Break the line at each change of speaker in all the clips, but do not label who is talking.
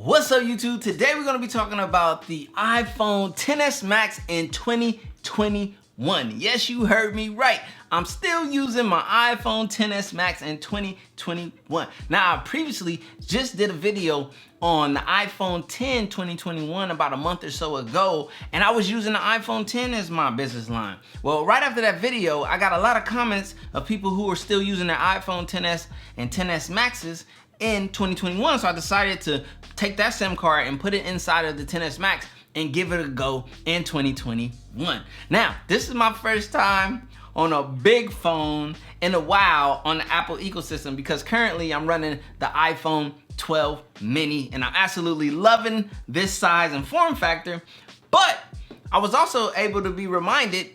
What's up, YouTube? Today we're going to be talking about the iPhone XS Max in 2021. Yes, you heard me right. I'm still using my iPhone XS Max in 2021. Now, I previously just did a video on the iPhone X 2021 about a month or so ago, and I was using the iPhone X as my business line. Well, right after that video, I got a lot of comments of people who are still using their iPhone XS and XS Maxes in 2021, so I decided to take that SIM card and put it inside of the XS Max and give it a go in 2021. Now, this is my first time on a big phone in a while on the Apple ecosystem, because currently I'm running the iPhone 12 mini and I'm absolutely loving this size and form factor. But I was also able to be reminded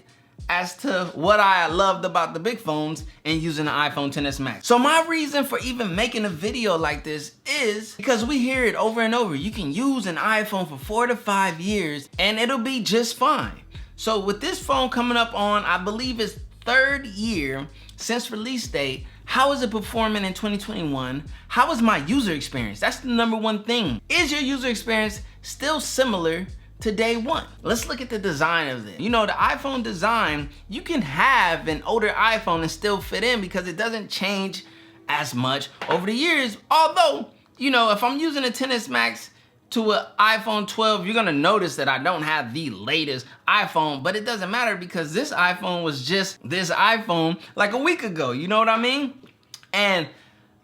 as to what I loved about the big phones and using the iPhone XS Max. So my reason for even making a video like this is because we hear it over and over. You can use an iPhone for 4 to 5 years and it'll be just fine. So with this phone coming up on, I believe its 3rd year since release date, how is it performing in 2021? How is my user experience? That's the #1 thing. Is your user experience still similar to day one? Let's look at the design of this. You know, the iPhone design, you can have an older iPhone and still fit in because it doesn't change as much over the years. Although, you know, if I'm using a XS Max to an iPhone 12, you're gonna notice that I don't have the latest iPhone, but it doesn't matter because this iPhone was just this iPhone like a week ago, you know what I mean? And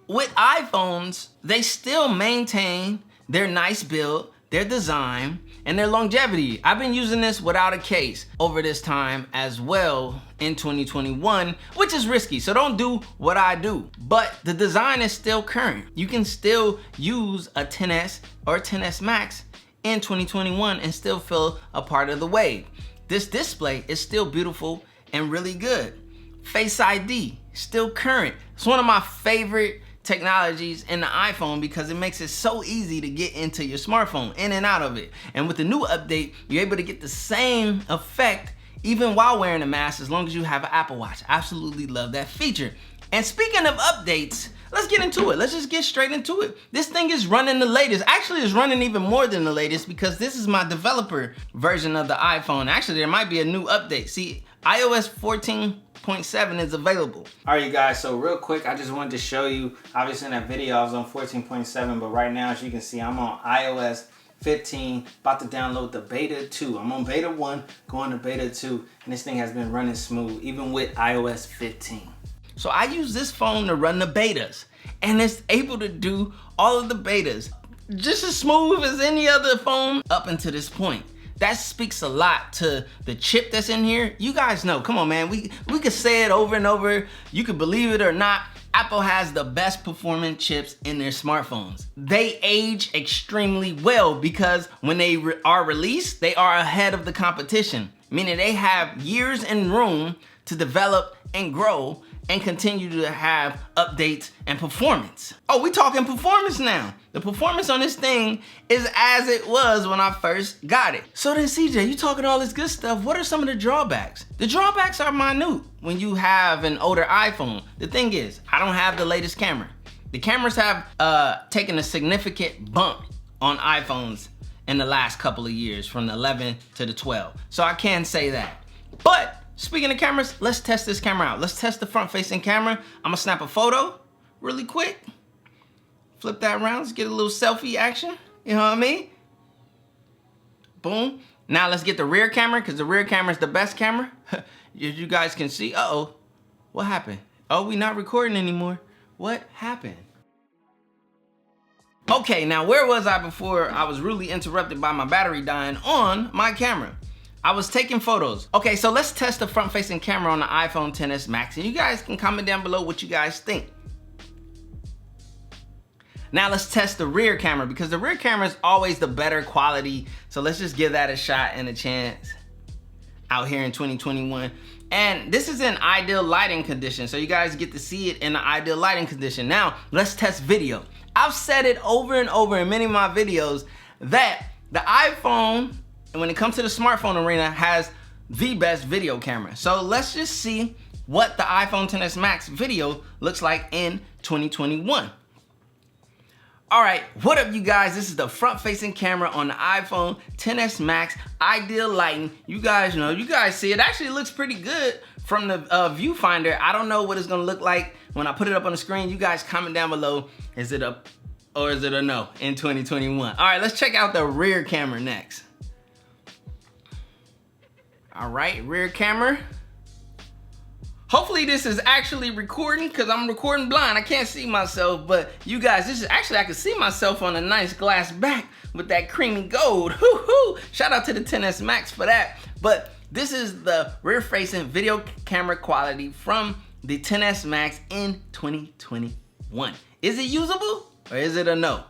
with iPhones, they still maintain their nice build, their design, and their longevity. I've been using this without a case over this time as well in 2021, which is risky, so don't do what I do. But the design is still current. You can still use a XS or XS Max in 2021 and still feel a part of the wave. This display is still beautiful and really good. Face ID, still current. It's one of my favorite technologies in the iPhone because it makes it so easy to get into your smartphone, in and out of it. And with the new update, you're able to get the same effect even while wearing a mask as long as you have an Apple Watch. Absolutely love that feature. And speaking of updates, let's get into it. Let's just get straight into it. This thing is running the latest. Actually, it's running even more than the latest because this is my developer version of the iPhone. Actually, there might be a new update. See, iOS 14.7 is available. All right, you guys, so real quick, I just wanted to show you, obviously in that video I was on 14.7, but right now, as you can see, I'm on iOS 15, about to download the beta 2. I'm on beta 1, going to beta 2, and this thing has been running smooth, even with iOS 15. So I use this phone to run the betas, and it's able to do all of the betas just as smooth as any other phone up until this point. That speaks a lot to the chip that's in here. You guys know, come on, man, we could say it over and over. You could believe it or not, Apple has the best performing chips in their smartphones. They age extremely well because when they are released, they are ahead of the competition, meaning they have years in room to develop and grow and continue to have updates and performance. Oh, we talking performance now. The performance on this thing is as it was when I first got it. So then CJ, you talking all this good stuff. What are some of the drawbacks? The drawbacks are minute when you have an older iPhone. The thing is, I don't have the latest camera. The cameras have taken a significant bump on iPhones in the last couple of years from the 11 to the 12. So I can say that. But speaking of cameras, let's test this camera out. Let's test the front-facing camera. I'm gonna snap a photo really quick. Flip that around, let's get a little selfie action. You know what I mean? Boom. Now let's get the rear camera, because the rear camera is the best camera. As you guys can see, uh-oh, what happened? Oh, we not recording anymore. What happened? Okay, now where was I before I was rudely interrupted by my battery dying on my camera? I was taking photos. Okay, so let's test the front-facing camera on the iPhone XS Max, and you guys can comment down below what you guys think. Now let's test the rear camera, because the rear camera is always the better quality. So let's just give that a shot and a chance out here in 2021. And this is in ideal lighting condition, so you guys get to see it in the ideal lighting condition. Now let's test video. I've said it over and over in many of my videos that the iPhone, and when it comes to the smartphone arena, has the best video camera. So let's just see what the iPhone XS Max video looks like in 2021. All right, what up you guys? This is the front-facing camera on the iPhone XS Max, ideal lighting. You guys see it actually looks pretty good from the viewfinder. I don't know what it's gonna look like when I put it up on the screen. You guys comment down below, is it a or is it a no in 2021? All right, let's check out the rear camera next. All right, rear camera. Hopefully this is actually recording because I'm recording blind. I can't see myself, but you guys, this is actually, I can see myself on a nice glass back with that creamy gold. Hoo-hoo! Shout out to the XS Max for that. But this is the rear-facing video camera quality from the XS Max in 2021. Is it usable or is it a no?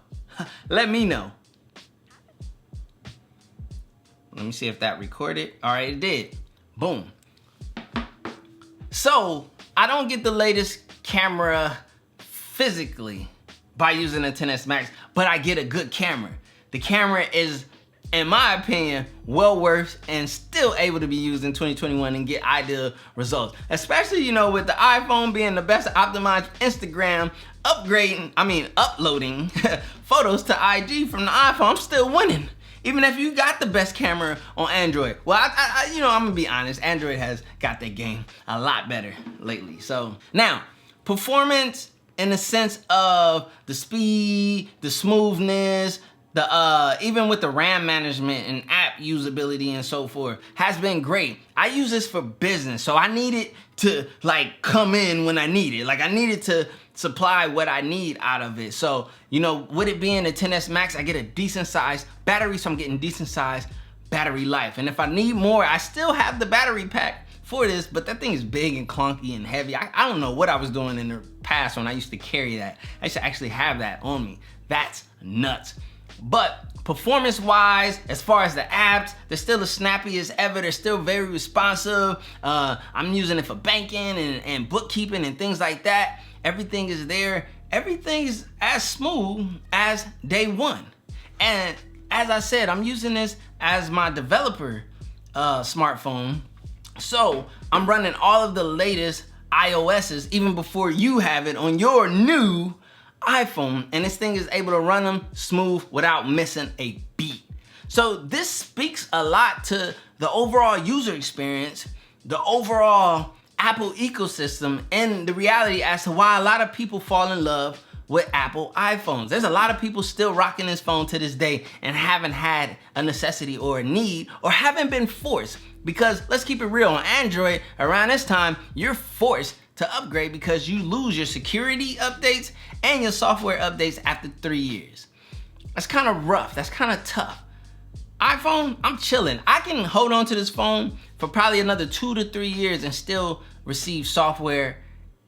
Let me know. Let me see if that recorded. All right, it did. Boom. So, I don't get the latest camera physically by using a XS Max, but I get a good camera. The camera is, in my opinion, well worth and still able to be used in 2021 and get ideal results. Especially, you know, with the iPhone being the best optimized Instagram, uploading photos to IG from the iPhone, I'm still winning. Even if you got the best camera on Android. Well, I'm gonna be honest, Android has got their game a lot better lately. So now, performance in the sense of the speed, the smoothness, even with the RAM management and app usability and so forth, has been great. I use this for business, so I need it to like come in when I need it. Like I need it to supply what I need out of it. So, you know, with it being a XS Max, I get a decent size battery, so I'm getting decent size battery life. And if I need more, I still have the battery pack for this, but that thing is big and clunky and heavy. I don't know what I was doing in the past when I used to carry that. I used to actually have that on me. That's nuts. But performance-wise, as far as the apps, they're still as snappy as ever. They're still very responsive. I'm using it for banking and bookkeeping and things like that. Everything is there. Everything is as smooth as day one. And as I said, I'm using this as my developer smartphone. So I'm running all of the latest iOS's even before you have it on your new iPhone, and this thing is able to run them smooth without missing a beat. So this speaks a lot to the overall user experience, the overall Apple ecosystem, and the reality as to why a lot of people fall in love with Apple iPhones. There's a lot of people still rocking this phone to this day and haven't had a necessity or a need or haven't been forced, because let's keep it real, on Android around this time you're forced to upgrade because you lose your security updates and your software updates after 3 years. That's kind of rough, that's kind of tough. iPhone, I'm chilling. I can hold on to this phone for probably another 2 to 3 years and still receive software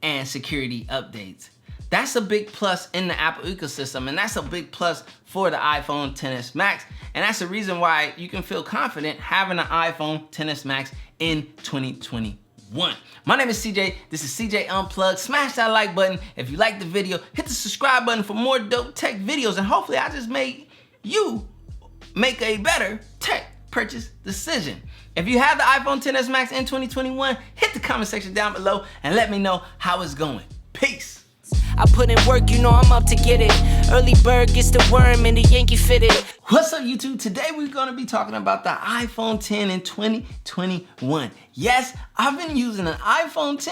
and security updates. That's a big plus in the Apple ecosystem, and that's a big plus for the iPhone XS Max, and that's the reason why you can feel confident having an iPhone XS Max in 2021. My name is CJ, this is CJ Unplugged. Smash that like button if you like the video, hit the subscribe button for more dope tech videos, and hopefully I just made you make a better tech purchase decision. If you have the iPhone XS Max in 2021, hit the comment section down below and let me know how it's going. Peace.
I put in work, you know I'm up to get it. Early bird gets the worm and the Yankee fitted.
What's up YouTube? Today we're gonna be talking about the iPhone X in 2021. Yes, I've been using an iPhone X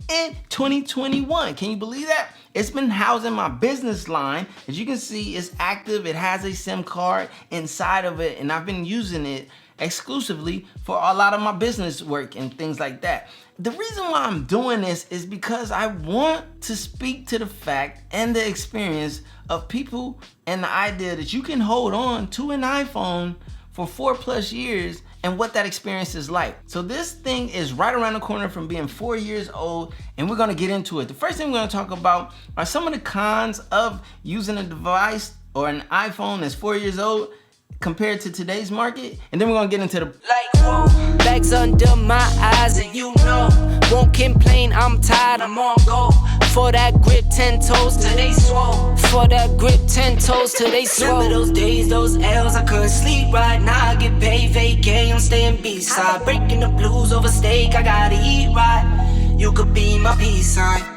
in 2021. Can you believe that? It's been housing my business line. As you can see, it's active. It has a SIM card inside of it, and I've been using it exclusively for a lot of my business work and things like that. The reason why I'm doing this is because I want to speak to the fact and the experience of people and the idea that you can hold on to an iPhone for 4+ years and what that experience is like. So this thing is right around the corner from being 4 years old, and we're gonna get into it. The first thing we're gonna talk about are some of the cons of using a device or an iPhone that's 4 years old compared to today's market, and then we're gonna get into the
whoa, bags under my eyes, and you know, won't complain, I'm tired, I'm on go. For that grip, 10 toes till they swole. For that grip, 10 toes till they swole. Remember those days, those L's, I couldn't sleep right now. I get paid, vacay, I'm staying B-side. Breaking the blues over steak, I gotta eat right. You could be my peace sign.